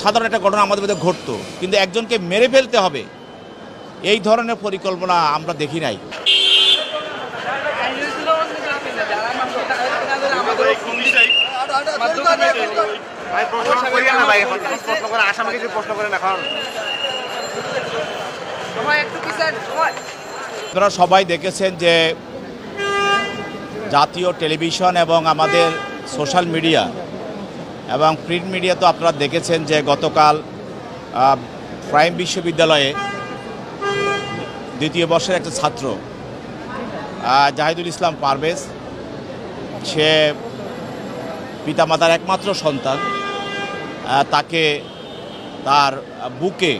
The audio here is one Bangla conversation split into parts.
সাধারণ একটা ঘটনা আমাদের মধ্যে ঘটতো, কিন্তু একজনকে মেরে ফেলতে হবে এই ধরনের পরিকল্পনা আমরা দেখি নাই। আপনারা সবাই দেখেছেন যে জাতীয় টেলিভিশন এবং আমাদের সোশ্যাল মিডিয়া এবং প্রিন্ট মিডিয়া তো আপনারা দেখেছেন যে গতকাল প্রাইম বিশ্ববিদ্যালয়ে দ্বিতীয় বর্ষের একটা ছাত্র জাহিদুল ইসলাম পারভেজ, সে পিতামাতার একমাত্র সন্তান, তাকে তার বুকে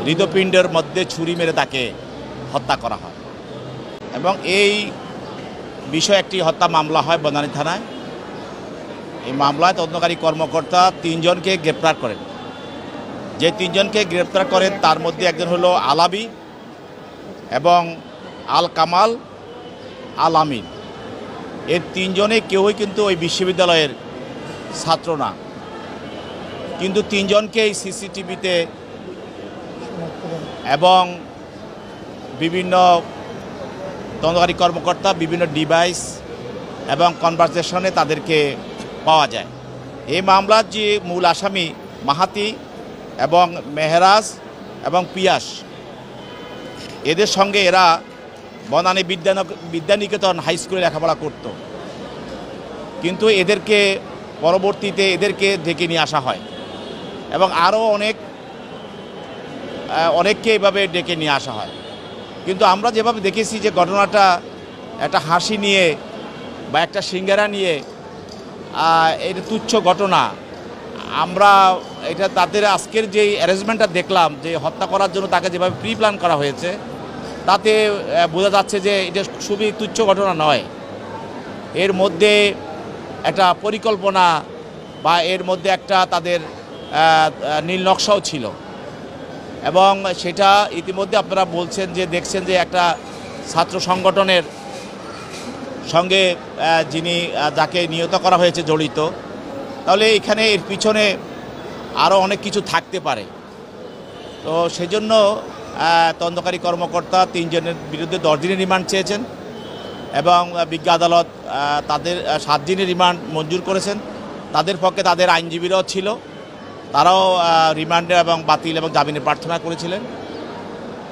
হৃদপিণ্ডের মধ্যে ছুরি মেরে তাকে হত্যা করা হয় এবং এই বিষয়ে একটি হত্যা মামলা হয় বনানী থানায়। এই মামলায় তদন্তকারী কর্মকর্তা 3 জনকে গ্রেপ্তার করেন। যে 3 জনকে গ্রেপ্তার করেন তার মধ্যে একজন হলো আলাবি এবং আল কামাল, আল আমিন। এর 3 জনে কেউই কিন্তু ওই বিশ্ববিদ্যালয়ের ছাত্র না, কিন্তু 3 জনকে এই সিসিটিভিতে এবং বিভিন্ন তদন্তকারী কর্মকর্তা বিভিন্ন ডিভাইস এবং কনভারসেশনে তাদেরকে পাওয়া যায়। এই মামলার যে মূল আসামি মাহাতি এবং মেহরাজ এবং পিয়াস, এদের সঙ্গে এরা বনানী বিদ্যানিকেতন হাই স্কুলে লেখাপড়া করত, কিন্তু এদেরকে পরবর্তীতে ডেকে নিয়ে আসা হয় এবং আরও অনেককে এভাবে ডেকে নিয়ে আসা হয়। কিন্তু আমরা যেভাবে দেখেছি যে ঘটনাটা একটা হাসি নিয়ে বা একটা সিঙ্গারা নিয়ে এটা তুচ্ছ ঘটনা, আমরা এটা তাদের আজকের যে অ্যারেঞ্জমেন্টটা দেখলাম যে হত্যা করার জন্য তাকে যেভাবে প্রি প্ল্যান করা হয়েছে, তাতে বোঝা যাচ্ছে যে এটা খুবই তুচ্ছ ঘটনা নয়। এর মধ্যে একটা পরিকল্পনা বা এর মধ্যে একটা তাদের নীল নকশাও ছিল এবং সেটা ইতিমধ্যে আপনারা বলছেন যে দেখছেন যে একটা ছাত্র সংগঠনের সঙ্গে যাকে নিহত করা হয়েছে জড়িত, তাহলে এখানে এর পিছনে আরও অনেক কিছু থাকতে পারে। তো সেজন্য তদন্তকারী কর্মকর্তা 3 জনের বিরুদ্ধে 10 দিনের রিমান্ড চেয়েছেন এবং বিজ্ঞ আদালত তাদের 7 দিনের রিমান্ড মঞ্জুর করেছেন। তাদের পক্ষে তাদের আইনজীবীরাও ছিল, তারাও রিমান্ডে এবং বাতিল এবং জামিনের প্রার্থনা করেছিলেন।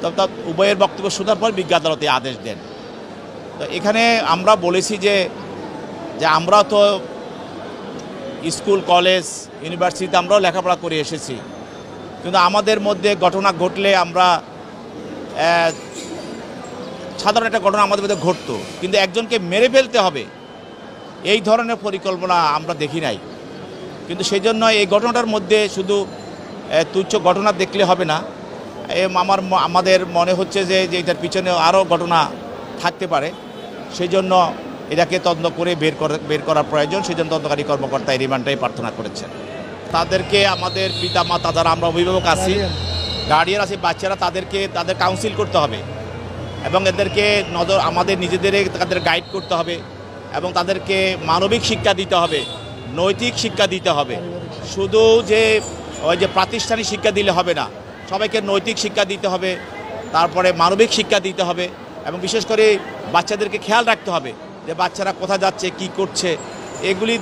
তো উভয়ের বক্তব্য শোনার পর বিজ্ঞ আদালতে আদেশ দেন। তো এখানে আমরা বলেছি যে আমরা তো স্কুল, কলেজ, ইউনিভার্সিটিতে আমরাও লেখাপড়া করে এসেছি, কিন্তু আমাদের মধ্যে ঘটনা ঘটলে আমরা সাধারণ একটা ঘটনা আমাদের মধ্যে ঘটতো, কিন্তু একজনকে মেরে ফেলতে হবে এই ধরনের পরিকল্পনা আমরা দেখি নাই। কিন্তু সেই জন্য এই ঘটনাটার মধ্যে শুধু তুচ্ছ ঘটনা দেখলে হবে না, আমাদের মনে হচ্ছে যে এটার পিছনে আরও ঘটনা থাকতে পারে। সেই জন্য এটাকে তদন্ত করে বের করার প্রয়োজন। সেই জন্য তদন্তকারী কর্মকর্তা এই রিমান্ডটাই প্রার্থনা করেছেন। তাদেরকে আমাদের পিতা মাতা যারা আমরা অভিভাবক আছি, গার্ডিয়ান আছি, বাচ্চারা তাদের কাউন্সিল করতে হবে এবং এদেরকে আমাদের তাদের গাইড করতে হবে এবং তাদেরকে মানবিক শিক্ষা দিতে হবে, নৈতিক শিক্ষা দিতে হবে। শুধু ওই যে প্রাতিষ্ঠানিক শিক্ষা দিলে হবে না, সবাইকে নৈতিক শিক্ষা দিতে হবে, তারপরে মানবিক শিক্ষা দিতে হবে এবং বিশেষ করে বাচ্চাদেরকে খেয়াল রাখতে হবে যে বাচ্চারা কোথায় যাচ্ছে, কি করছে, এগুলি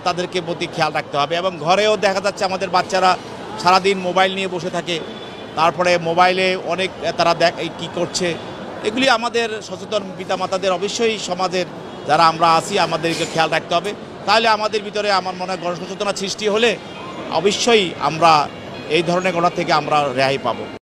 তাদেরকে প্রতি খেয়াল রাখতে হবে। এবং ঘরেও দেখা যাচ্ছে আমাদের বাচ্চারা সারাদিন মোবাইল নিয়ে বসে থাকে, তারপরে মোবাইলে অনেক তারা কি করছে, এগুলি আমাদের সচেতন পিতামাতাদের অবশ্যই সমাজের যারা আমরা আছি আমাদেরকে খেয়াল রাখতে হবে। তাহলে আমাদের ভিতরে আমার মনে হয় গণসচেতনতা সৃষ্টি হলে অবশ্যই আমরা এই ধরনের ঘটনা থেকে আমরা রেহাই পাবো।